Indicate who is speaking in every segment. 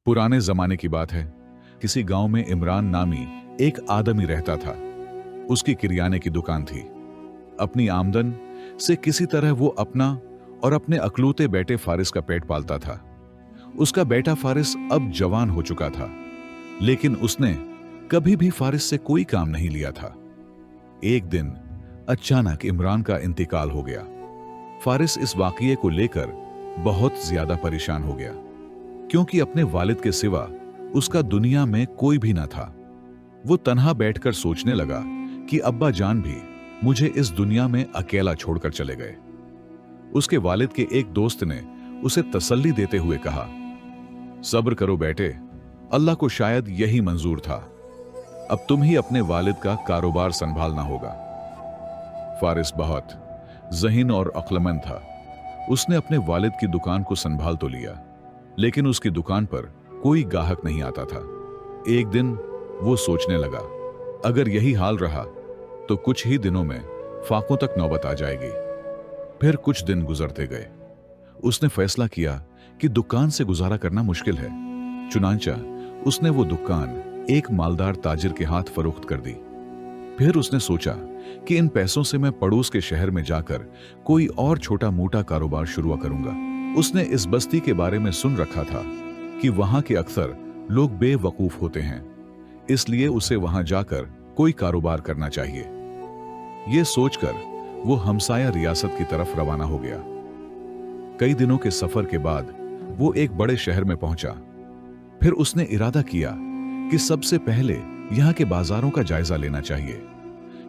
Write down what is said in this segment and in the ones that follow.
Speaker 1: पुराने जमाने की बात है। किसी गांव में इमरान नामी एक आदमी रहता था। उसकी किरियाने की दुकान थी। अपनी आमदन से किसी तरह वो अपना और अपने अकलौते बेटे फारिस का पेट पालता था। उसका बेटा फारिस अब जवान हो चुका था, लेकिन उसने कभी भी फारिस से कोई काम नहीं लिया था। एक दिन अचानक इमरान का इंतकाल हो गया। फारिस इस वाकये को लेकर बहुत ज्यादा परेशान हो गया, क्योंकि अपने वालिद के सिवा उसका दुनिया में कोई भी न था। वो तन्हा बैठकर सोचने लगा कि अब्बा जान भी मुझे इस दुनिया में अकेला छोड़कर चले गए। उसके वालिद के एक दोस्त ने उसे तसल्ली देते हुए कहा, सब्र करो बेटे, अल्लाह को शायद यही मंजूर था। अब तुम ही अपने वालिद का कारोबार संभालना होगा। फारिस बहुत ज़हीन और अक्लमंद था। उसने अपने वालिद की दुकान को संभाल तो लिया, लेकिन उसकी दुकान पर कोई गाहक नहीं आता था। एक दिन वो सोचने लगा, अगर यही हाल रहा तो कुछ ही दिनों में फाकों तक नौबत आ जाएगी। फिर कुछ दिन गुजरते गए। उसने फैसला किया कि दुकान से गुजारा करना मुश्किल है। चुनांचा उसने वो दुकान एक मालदार ताजिर के हाथ फरोख्त कर दी। फिर उसने सोचा कि इन पैसों से मैं पड़ोस के शहर में जाकर कोई और छोटा मोटा कारोबार शुरू करूंगा। उसने इस बस्ती के बारे में सुन रखा था कि वहां के अक्सर लोग बेवकूफ होते हैं, इसलिए उसे वहां जाकर कोई कारोबार करना चाहिए। यह सोचकर वो हमसाया रियासत की तरफ रवाना हो गया। कई दिनों के सफर के बाद वो एक बड़े शहर में पहुंचा। फिर उसने इरादा किया कि सबसे पहले यहां के बाजारों का जायजा लेना चाहिए।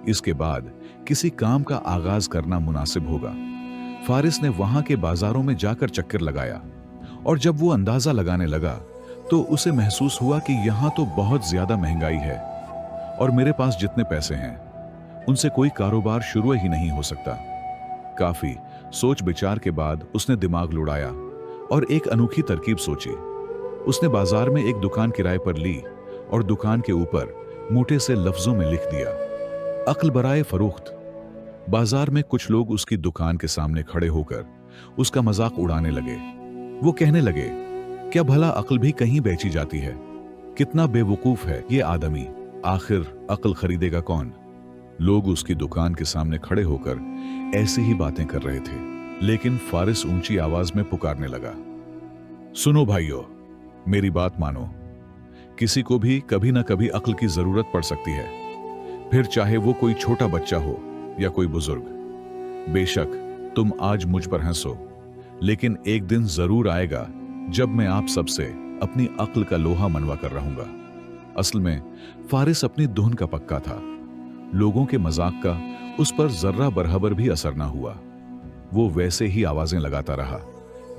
Speaker 1: इसके बाद किसी काम का आगाज करना मुनासिब होगा। फारिस ने वहां के बाजारों में जाकर चक्कर लगाया, और जब वो अंदाजा लगाने लगा तो उसे महसूस हुआ कि यहां तो बहुत ज्यादा महंगाई है, और मेरे पास जितने पैसे हैं उनसे कोई कारोबार शुरू ही नहीं हो सकता। काफी सोच विचार के बाद उसने दिमाग लुढ़ाया और एक अनोखी तरकीब सोची। उसने बाजार में एक दुकान किराए पर ली और दुकान के ऊपर मोटे से लफ्जों में लिख दिया, अक्ल बराए फरोख्त। बाजार में कुछ लोग उसकी दुकान के सामने खड़े होकर उसका मजाक उड़ाने लगे। वो कहने लगे, क्या भला अक्ल भी कहीं बेची जाती है? कितना बेवकूफ है ये आदमी, आखिर अक्ल खरीदेगा कौन? लोग उसकी दुकान के सामने खड़े होकर ऐसी ही बातें कर रहे थे, लेकिन फारिस ऊंची आवाज में पुकारने लगा, सुनो भाइयों, मेरी बात मानो। किसी को भी कभी ना कभी अक्ल की जरूरत पड़ सकती है, फिर चाहे वो कोई छोटा बच्चा हो या कोई बुजुर्ग। बेशक तुम आज मुझ पर हंसो, लेकिन एक दिन जरूर आएगा जब मैं आप सबसे अपनी अक्ल का लोहा मनवा कर रहूंगा। असल में फारिस अपनी धुन का पक्का था। लोगों के मजाक का उस पर जर्रा बरहबर भी असर ना हुआ। वो वैसे ही आवाजें लगाता रहा,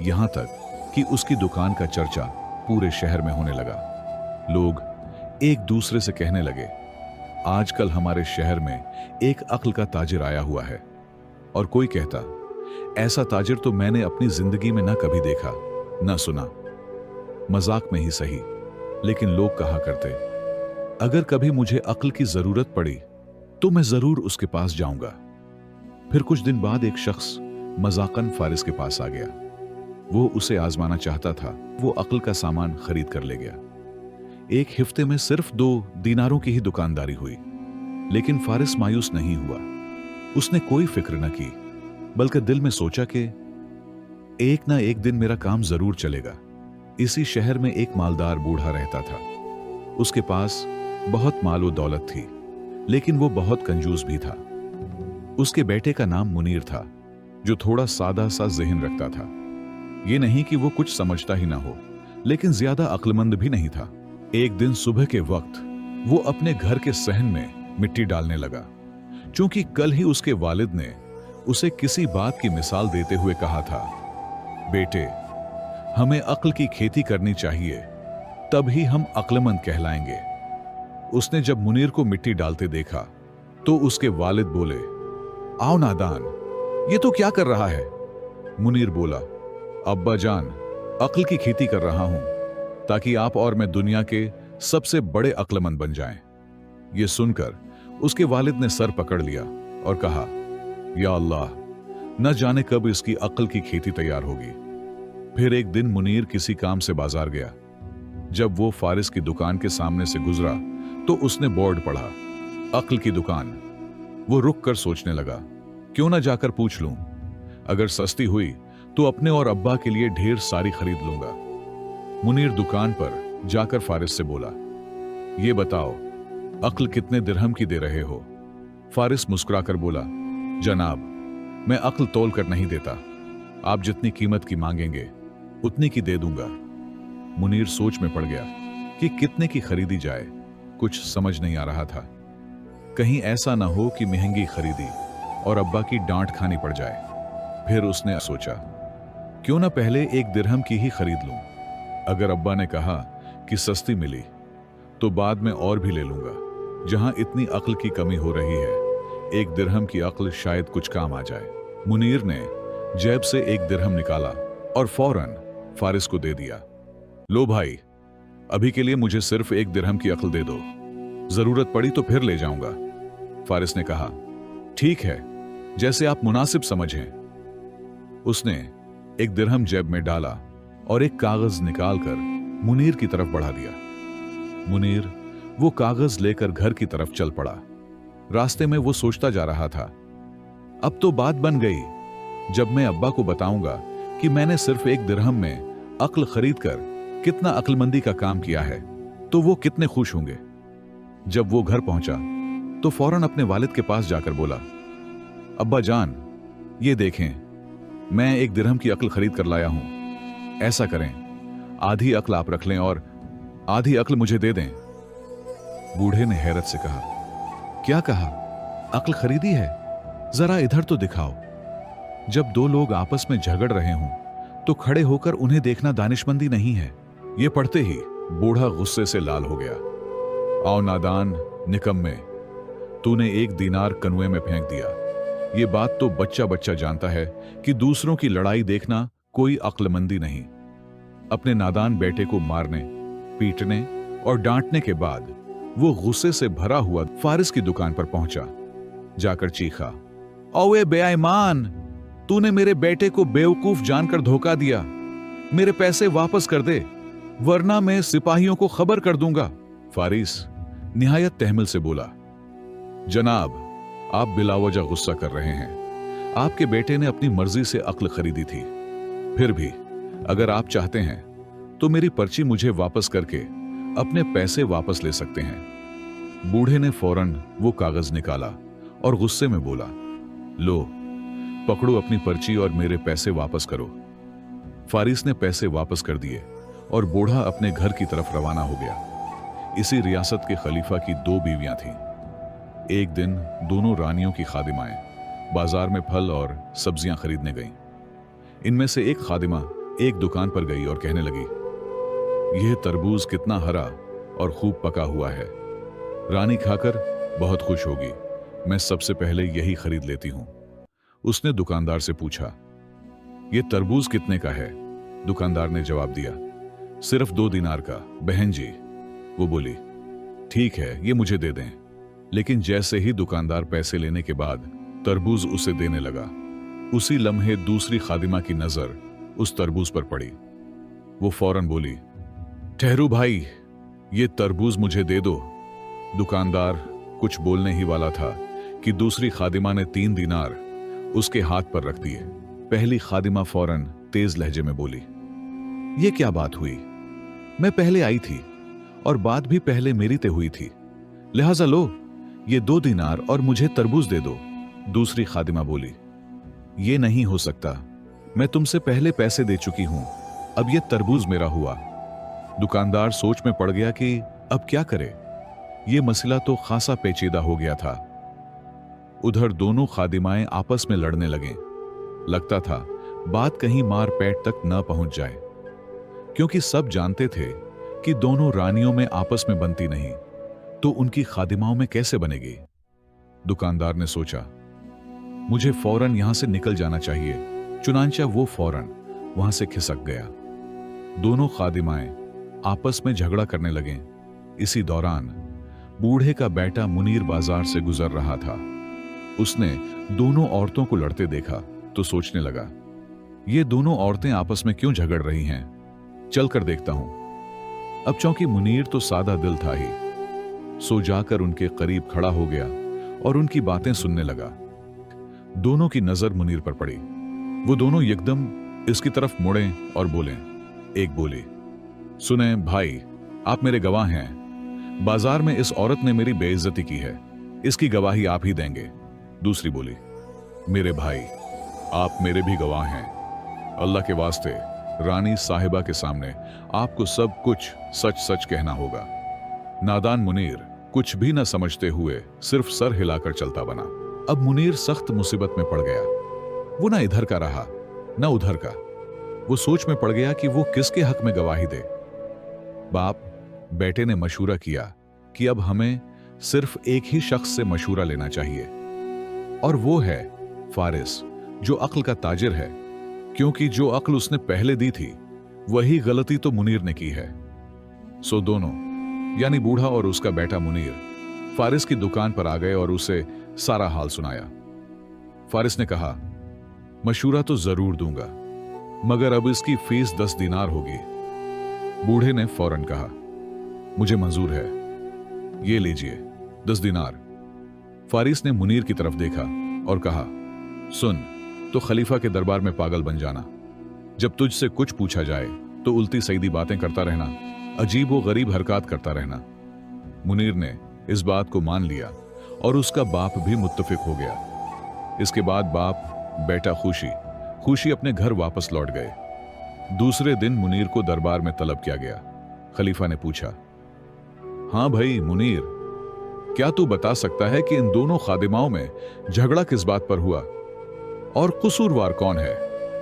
Speaker 1: यहां तक कि उसकी दुकान का चर्चा पूरे शहर में होने लगा। लोग एक दूसरे से कहने लगे, आजकल हमारे शहर में एक अक्ल का ताजिर आया हुआ है। और कोई कहता, ऐसा ताजिर तो मैंने अपनी जिंदगी में ना कभी देखा ना सुना। मजाक में ही सही, लेकिन लोग कहा करते, अगर कभी मुझे अक्ल की जरूरत पड़ी तो मैं जरूर उसके पास जाऊंगा। फिर कुछ दिन बाद एक शख्स मजाकन फारिस के पास आ गया। वो उसे आजमाना चाहता था। वो अक्ल का सामान खरीद कर ले गया। एक हफ्ते में सिर्फ 2 दीनारों की ही दुकानदारी हुई, लेकिन फारिस मायूस नहीं हुआ। उसने कोई फिक्र न की, बल्कि दिल में सोचा कि एक ना एक दिन मेरा काम जरूर चलेगा। इसी शहर में एक मालदार बूढ़ा रहता था। उसके पास बहुत माल व दौलत थी, लेकिन वो बहुत कंजूस भी था। उसके बेटे का नाम मुनीर था, जो थोड़ा सादा सा ज़हन रखता था। ये नहीं कि वो कुछ समझता ही ना हो, लेकिन ज्यादा अक्लमंद भी नहीं था। एक दिन सुबह के वक्त वो अपने घर के सहन में मिट्टी डालने लगा, क्योंकि कल ही उसके वालिद ने उसे किसी बात की मिसाल देते हुए कहा था, बेटे, हमें अक्ल की खेती करनी चाहिए, तभी हम अक्लमंद कहलाएंगे। उसने जब मुनीर को मिट्टी डालते देखा तो उसके वालिद बोले, आओ नादान, ये तो क्या कर रहा है? मुनीर बोला, अब्बा जान, अक्ल की खेती कर रहा हूं, ताकि आप और मैं दुनिया के सबसे बड़े अक्लमंद बन जाएं। यह सुनकर उसके वालिद ने सर पकड़ लिया और कहा, या अल्लाह, न जाने कब इसकी अक्ल की खेती तैयार होगी। फिर एक दिन मुनीर किसी काम से बाजार गया। जब वो फारिस की दुकान के सामने से गुजरा तो उसने बोर्ड पढ़ा, अक्ल की दुकान। वो रुक कर सोचने लगा, क्यों ना जाकर पूछ लूं। अगर सस्ती हुई तो अपने और अब्बा के लिए ढेर सारी खरीद लूंगा। मुनीर दुकान पर जाकर फारिस से बोला, ये बताओ अक्ल कितने दिरहम की दे रहे हो? फारिस मुस्कुराकर बोला, जनाब, मैं अक्ल तोल कर नहीं देता। आप जितनी कीमत की मांगेंगे उतनी की दे दूंगा। मुनीर सोच में पड़ गया कि कितने की खरीदी जाए। कुछ समझ नहीं आ रहा था। कहीं ऐसा ना हो कि महंगी खरीदी और अब्बा की डांट खानी पड़ जाए। फिर उसने सोचा, क्यों ना पहले 1 दिरहम की ही खरीद लूं। अगर अब्बा ने कहा कि सस्ती मिली तो बाद में और भी ले लूंगा। जहां इतनी अक्ल की कमी हो रही है, 1 दिरहम की अक्ल शायद कुछ काम आ जाए। मुनीर ने जेब से 1 दिरहम निकाला और फौरन फारिस को दे दिया। लो भाई, अभी के लिए मुझे सिर्फ 1 दिरहम की अक्ल दे दो, जरूरत पड़ी तो फिर ले जाऊंगा। फारिस ने कहा, ठीक है, जैसे आप मुनासिब समझें। उसने 1 दिरहम जेब में डाला और एक कागज निकालकर मुनीर की तरफ बढ़ा दिया। मुनीर वो कागज लेकर घर की तरफ चल पड़ा। रास्ते में वो सोचता जा रहा था, अब तो बात बन गई। जब मैं अब्बा को बताऊंगा कि मैंने सिर्फ 1 दिरहम में अक्ल खरीद कर कितना अक्लमंदी का काम किया है, तो वो कितने खुश होंगे। जब वो घर पहुंचा तो फौरन अपने वालिद के पास जाकर बोला, अब्बा जान, ये देखें, मैं 1 दिरहम की अक्ल खरीद कर लाया हूं। ऐसा करें, आधी अक्ल आप रख लें और आधी अक्ल मुझे दे दें। बूढ़े ने हैरत से कहा, क्या कहा? अक्ल खरीदी है? जरा इधर तो दिखाओ। जब 2 लोग आपस में झगड़ रहे हों तो खड़े होकर उन्हें देखना दानिशमंदी नहीं है। ये पढ़ते ही बूढ़ा गुस्से से लाल हो गया। आओ नादान, निकम्मे, तूने 1 दीनार कनुए में फेंक दिया। ये बात तो बच्चा बच्चा जानता है कि दूसरों की लड़ाई देखना कोई अक्लमंदी नहीं। अपने नादान बेटे को मारने, पीटने और डांटने के बाद वो गुस्से से भरा हुआ फारिस की दुकान पर पहुंचा। जाकर चीखा, ओए बेईमान, तूने मेरे बेटे को बेवकूफ जानकर धोखा दिया। मेरे पैसे वापस कर दे, वरना मैं सिपाहियों को खबर कर दूंगा। फारिस निहायत तहमिल से बोला, जनाब, आप बिलावजह गुस्सा कर रहे हैं। आपके बेटे ने अपनी मर्जी से अक्ल खरीदी थी। फिर भी अगर आप चाहते हैं तो मेरी पर्ची मुझे वापस करके अपने पैसे वापस ले सकते हैं। बूढ़े ने फौरन वो कागज निकाला और गुस्से में बोला, लो, पकड़ो अपनी पर्ची और मेरे पैसे वापस करो। फारिस ने पैसे वापस कर दिए और बूढ़ा अपने घर की तरफ रवाना हो गया। इसी रियासत के खलीफा की 2 बीवियां थीं। एक दिन दोनों रानियों की खादिमाएं बाजार में फल और सब्जियां खरीदने गईं। इनमें से एक खादिमा एक दुकान पर गई और कहने लगी, यह तरबूज कितना हरा और खूब पका हुआ है। रानी खाकर बहुत खुश होगी। मैं सबसे पहले यही खरीद लेती हूं। उसने दुकानदार से पूछा, यह तरबूज कितने का है? दुकानदार ने जवाब दिया, सिर्फ 2 दिनार का बहन जी। वो बोली, ठीक है, ये मुझे दे दें। लेकिन जैसे ही दुकानदार पैसे लेने के बाद तरबूज उसे देने लगा, उसी लम्हे दूसरी खादिमा की नजर उस तरबूज पर पड़ी। वो फौरन बोली, ठहरू भाई, ये तरबूज मुझे दे दो। दुकानदार कुछ बोलने ही वाला था कि दूसरी खादिमा ने 3 दिनार उसके हाथ पर रख दिए। पहली खादिमा फौरन तेज लहजे में बोली, ये क्या बात हुई? मैं पहले आई थी और बात भी पहले मेरी ते हुई थी, लिहाजा लो, ये 2 दिनार और मुझे तरबूज दे दो। दूसरी खादिमा बोली, ये नहीं हो सकता, मैं तुमसे पहले पैसे दे चुकी हूं, अब ये तरबूज मेरा हुआ। दुकानदार सोच में पड़ गया कि अब क्या करे। ये मसला तो खासा पेचीदा हो गया था। उधर दोनों खादिमाएं आपस में लड़ने लगे। लगता था बात कहीं मार पैट तक न पहुंच जाए, क्योंकि सब जानते थे कि दोनों रानियों में आपस में बनती नहीं तो उनकी खादिमाओं में कैसे बनेगी। दुकानदार ने सोचा, मुझे फौरन यहां से निकल जाना चाहिए। चुनांचा वो फौरन वहां से खिसक गया। दोनों खादिमाएं आपस में झगड़ा करने लगे। इसी दौरान बूढ़े का बेटा मुनीर बाजार से गुजर रहा था। उसने दोनों औरतों को लड़ते देखा तो सोचने लगा, ये दोनों औरतें आपस में क्यों झगड़ रही हैं? चलकर देखता हूं। अब चौंकि मुनीर तो सादा दिल था ही, सो जाकर उनके करीब खड़ा हो गया और उनकी बातें सुनने लगा। दोनों की नजर मुनीर पर पड़ी। वो दोनों एकदम इसकी तरफ मुड़े और बोले। एक बोली, सुने भाई, आप मेरे गवाह हैं। बाजार में इस औरत ने मेरी बेइज्जती की है, इसकी गवाही आप ही देंगे। दूसरी बोली, मेरे भाई, आप मेरे भी गवाह हैं। अल्लाह के वास्ते रानी साहिबा के सामने आपको सब कुछ सच सच कहना होगा। नादान मुनीर कुछ भी न समझते हुए सिर्फ सर हिलाकर चलता बना। अब मुनीर सख्त मुसीबत में पड़ गया। वो ना इधर का रहा न उधर का। वो सोच में पड़ गया कि वो किसके हक में गवाही दे। बाप बेटे ने मशूरा किया कि अब हमें सिर्फ एक ही शख्स से मशूरा लेना चाहिए, और वो है फारिस, जो अक्ल का ताजिर है, क्योंकि जो अक्ल उसने पहले दी थी वही गलती तो मुनीर ने की है। सो दोनों, यानी बूढ़ा और उसका बेटा मुनीर, फारिस की दुकान पर आ गए और उसे सारा हाल सुनाया। फारिस ने कहा, मशूरा तो जरूर दूंगा, मगर अब इसकी फीस 10 दीनार होगी। बूढ़े ने फौरन कहा, मुझे मंजूर है, ये लीजिए 10 दीनार। फारिस ने मुनीर की तरफ देखा और कहा, सुन, तो खलीफा के दरबार में पागल बन जाना। जब तुझसे कुछ पूछा जाए तो उल्टी सीधी बातें करता रहना, अजीब व गरीब हरकत करता रहना। मुनीर ने इस बात को मान लिया और उसका बाप भी मुत्तफिक हो गया। इसके बाद बाप बेटा खुशी खुशी अपने घर वापस लौट गए। दूसरे दिन मुनीर को दरबार में तलब किया गया। खलीफा ने पूछा, हाँ भाई मुनीर, क्या तू बता सकता है कि इन दोनों खादिमाओं में झगड़ा किस बात पर हुआ और कसूरवार कौन है?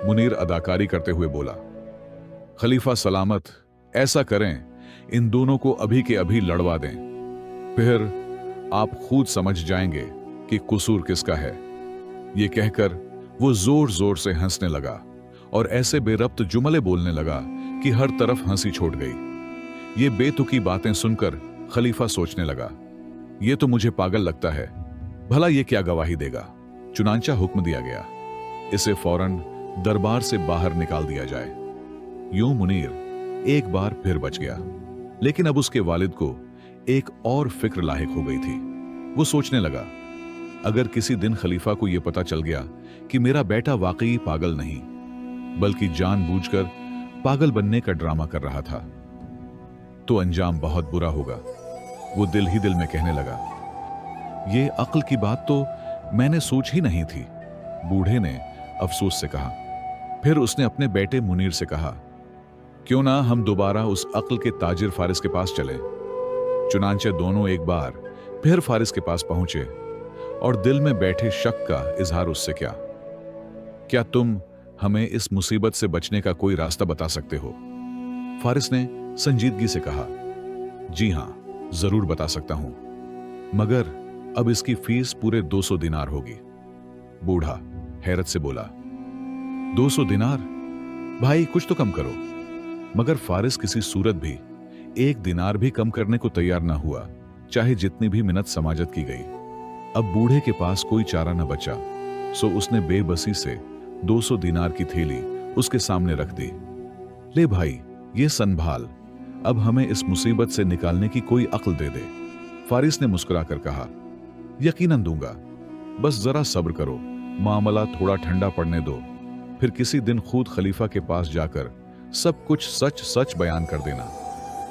Speaker 1: मुनीर अदाकारी करते हुए बोला, खलीफा सलामत, ऐसा करें, इन दोनों को अभी के अभी लड़वा दें, फिर आप खुद समझ जाएंगे कि कसूर किसका है। ये कहकर वो जोर जोर से हंसने लगा और ऐसे बेरब्त जुमले बोलने लगा कि हर तरफ हंसी छोड़ गई। ये बेतुकी बातें सुनकर खलीफा सोचने लगा, ये तो मुझे पागल लगता है, भला ये क्या गवाही देगा। चुनांचा हुक्म दिया गया, इसे फौरन दरबार से बाहर निकाल दिया जाए। यूं मुनीर एक बार फिर बच गया, लेकिन अब उसके वालिद को एक और फिक्र लाहिक हो गई थी। वो सोचने लगा, अगर किसी दिन खलीफा को यह पता चल गया कि मेरा बेटा वाकई पागल नहीं बल्कि जानबूझकर पागल बनने का ड्रामा कर रहा था, तो अंजाम बहुत बुरा होगा। वो दिल ही दिल में कहने लगा, ये अक्ल की बात तो मैंने सोच ही नहीं थी। बूढ़े ने अफसोस से कहा। फिर उसने अपने बेटे मुनीर से कहा, क्यों ना हम दोबारा उस अक्ल के ताजिर फारिस के पास चलें। चुनांचे दोनों एक बार फिर फारिस के पास पहुंचे और दिल में बैठे शक का इजहार उससे किया, क्या तुम हमें इस मुसीबत से बचने का कोई रास्ता बता सकते हो? फारिस ने संजीदगी से कहा, जी हां, जरूर बता सकता हूं, मगर अब इसकी फीस पूरे 200 दिनार होगी। बूढ़ा हैरत से बोला, 200 दिनार? भाई कुछ तो कम करो। मगर फारिस किसी सूरत भी 1 दिनार भी कम करने को तैयार ना हुआ, चाहे जितनी भी मिन्नत समाजत की गई। अब बूढ़े के पास कोई चारा न बचा, सो उसने बेबसी से 200 दिनार की थैली उसके सामने रख दी। ले भाई, ये संभाल, अब हमें इस मुसीबत से निकालने की कोई अक्ल दे दे। फारिस ने मुस्कुराकर कहा, यकीनन दूंगा, बस जरा सब्र करो, मामला थोड़ा ठंडा पड़ने दो, फिर किसी दिन खुद खलीफा के पास जाकर सब कुछ सच सच बयान कर देना।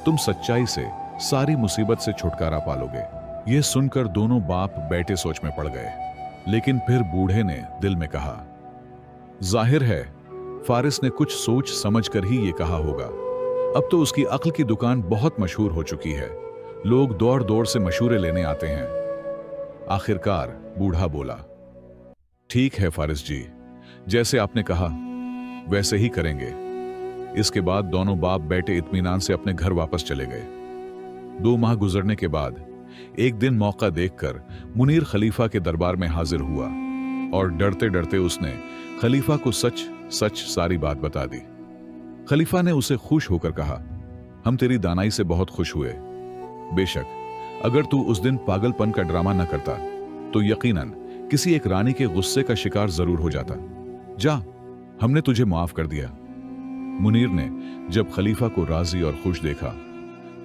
Speaker 1: तुम सच्चाई से सारी मुसीबत से छुटकारा पालोगे। यह सुनकर दोनों बाप बेटे सोच में पड़ गए, लेकिन फिर बूढ़े ने दिल में कहा, जाहिर है फारिस ने कुछ सोच समझ कर ही ये कहा होगा। अब तो उसकी अक्ल की दुकान बहुत मशहूर हो चुकी है, लोग दौड़ दौड़ से मशूरे लेने आते हैं। आखिरकार बूढ़ा बोला, ठीक है फारिस जी, जैसे आपने कहा वैसे ही करेंगे। इसके बाद दोनों बाप बेटे इत्मीनान से अपने घर वापस चले गए। 2 माह गुजरने के बाद एक दिन मौका देखकर मुनीर खलीफा के दरबार में हाजिर हुआ और डरते डरते उसने खलीफा को सच सच सारी बात बता दी। खलीफा ने उसे खुश होकर कहा, हम तेरी दानाई से बहुत खुश हुए। बेशक अगर तू उस दिन पागलपन का ड्रामा न करता तो यकीनन किसी एक रानी के गुस्से का शिकार जरूर हो जाता। जा, हमने तुझे माफ कर दिया। मुनीर ने जब खलीफा को राजी और खुश देखा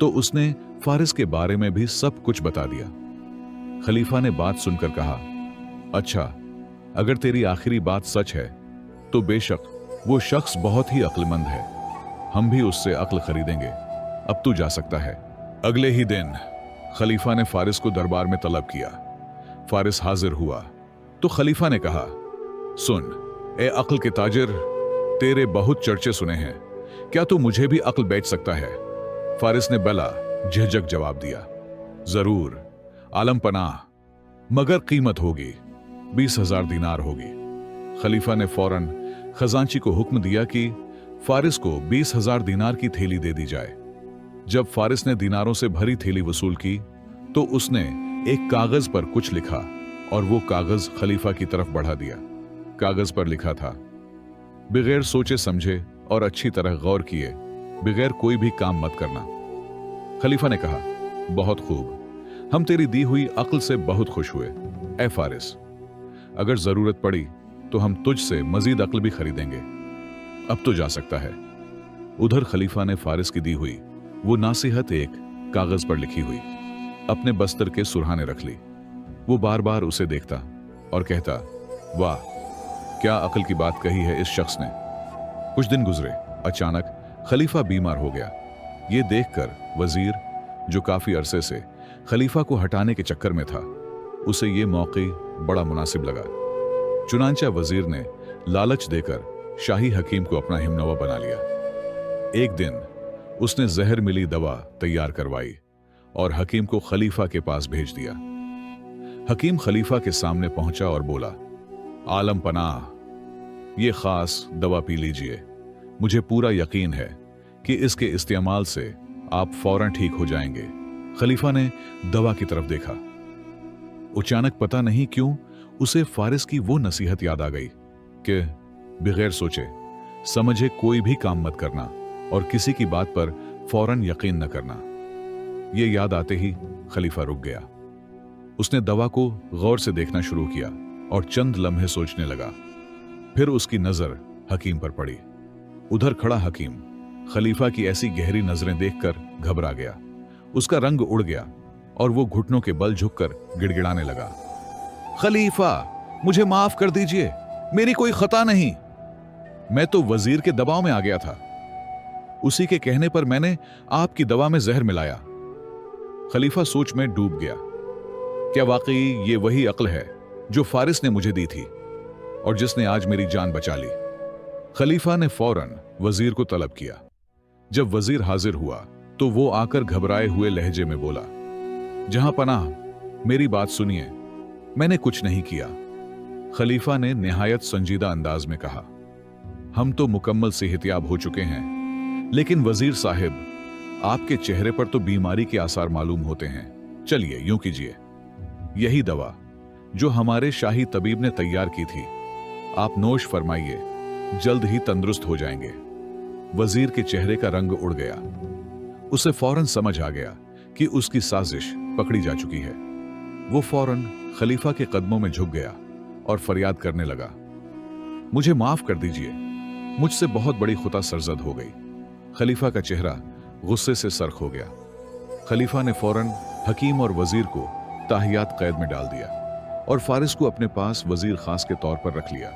Speaker 1: तो उसने फारिस के बारे में भी सब कुछ बता दिया। खलीफा ने बात सुनकर कहा, अच्छा, अगर तेरी आखिरी बात सच है तो बेशक वो शख्स बहुत ही अक्लमंद है, हम भी उससे अक्ल खरीदेंगे, अब तू जा सकता है। अगले ही दिन खलीफा ने फारिस को दरबार में तलब किया। फारिस हाजिर हुआ तो खलीफा ने कहा, सुन ए अक्ल के ताजिर, तेरे बहुत चर्चे सुने हैं, क्या तू मुझे भी अक्ल बेच सकता है? फारिस ने बला झिझक जवाब दिया, जरूर आलम पनाह, मगर कीमत होगी 20,000 दीनार होगी। खलीफा ने फौरन खजांची को हुक्म दिया कि फारिस को 20,000 दीनार की थैली दे दी जाए। जब फारिस ने दीनारों से भरी थैली वसूल की तो उसने एक कागज पर कुछ लिखा और वो कागज खलीफा की तरफ बढ़ा दिया। कागज पर लिखा था, बगैर सोचे समझे और अच्छी तरह गौर किए बगैर कोई भी काम मत करना। खलीफा ने कहा, बहुत खूब, हम तेरी दी हुई अक्ल से बहुत खुश हुए। ए फारिस, अगर जरूरत पड़ी तो हम तुझसे मजीद अक्ल भी खरीदेंगे, अब तो जा सकता है। उधर खलीफा ने फारिस की दी हुई वो नासिहत एक कागज पर लिखी हुई अपने बस्तर के सुरहाने रख ली। वो बार बार उसे देखता और कहता, वाह, क्या अक्ल की बात कही है इस शख्स ने। कुछ दिन गुजरे, अचानक खलीफा बीमार हो गया। ये देखकर वजीर, जो काफी अरसे से खलीफा को हटाने के चक्कर में था, उसे ये मौके बड़ा मुनासिब लगा। चुनांचा वजीर ने लालच देकर शाही हकीम को अपना हिमनवा बना लिया। एक दिन उसने जहर मिली दवा तैयार करवाई और हकीम को खलीफा के पास भेज दिया। हकीम खलीफा के सामने पहुंचा और बोला, आलम पनाह, ये खास दवा पी लीजिए, मुझे पूरा यकीन है कि इसके इस्तेमाल से आप फौरन ठीक हो जाएंगे। खलीफा ने दवा की तरफ देखा। अचानक पता नहीं क्यों उसे फारिस की वो नसीहत याद आ गई कि बगैर सोचे समझे कोई भी काम मत करना और किसी की बात पर फौरन यकीन न करना। ये याद आते ही खलीफा रुक गया। उसने दवा को गौर से देखना शुरू किया और चंद लम्हे सोचने लगा। फिर उसकी नजर हकीम पर पड़ी। उधर खड़ा हकीम खलीफा की ऐसी गहरी नजरें देखकर घबरा गया। उसका रंग उड़ गया और वो घुटनों के बल झुककर गिड़गिड़ाने लगा, खलीफा, मुझे माफ कर दीजिए, मेरी कोई खता नहीं, मैं तो वजीर के दबाव में आ गया था, उसी के कहने पर मैंने आपकी दवा में जहर मिलाया। खलीफा सोच में डूब गया। क्या वाकई ये वही अक्ल है जो फारिस ने मुझे दी थी और जिसने आज मेरी जान बचा ली? खलीफा ने फौरन वजीर को तलब किया। जब वजीर हाजिर हुआ तो वो आकर घबराए हुए लहजे में बोला, जहां पनाह, मेरी बात सुनिए, मैंने कुछ नहीं किया। खलीफा ने निहायत संजीदा अंदाज में कहा, हम तो मुकम्मल सेहतियाब हो चुके हैं, लेकिन वजीर साहिब, आपके चेहरे पर तो बीमारी के आसार मालूम होते हैं। चलिए यूं कीजिए, यही दवा जो हमारे शाही तबीब ने तैयार की थी, आप नोश फरमाइए, जल्द ही तंदुरुस्त हो जाएंगे। वजीर के चेहरे का रंग उड़ गया। उसे फौरन समझ आ गया कि उसकी साजिश पकड़ी जा चुकी है। वो फौरन खलीफा के कदमों में झुक गया और फरियाद करने लगा, मुझे माफ कर दीजिए, मुझसे बहुत बड़ी खुता सरजद हो गई। खलीफा का चेहरा गुस्से से सरख हो गया। खलीफा ने फौरन हकीम और वजीर को ताहियात कैद में डाल दिया और फारिस को अपने पास वजीर खास के तौर पर रख लिया।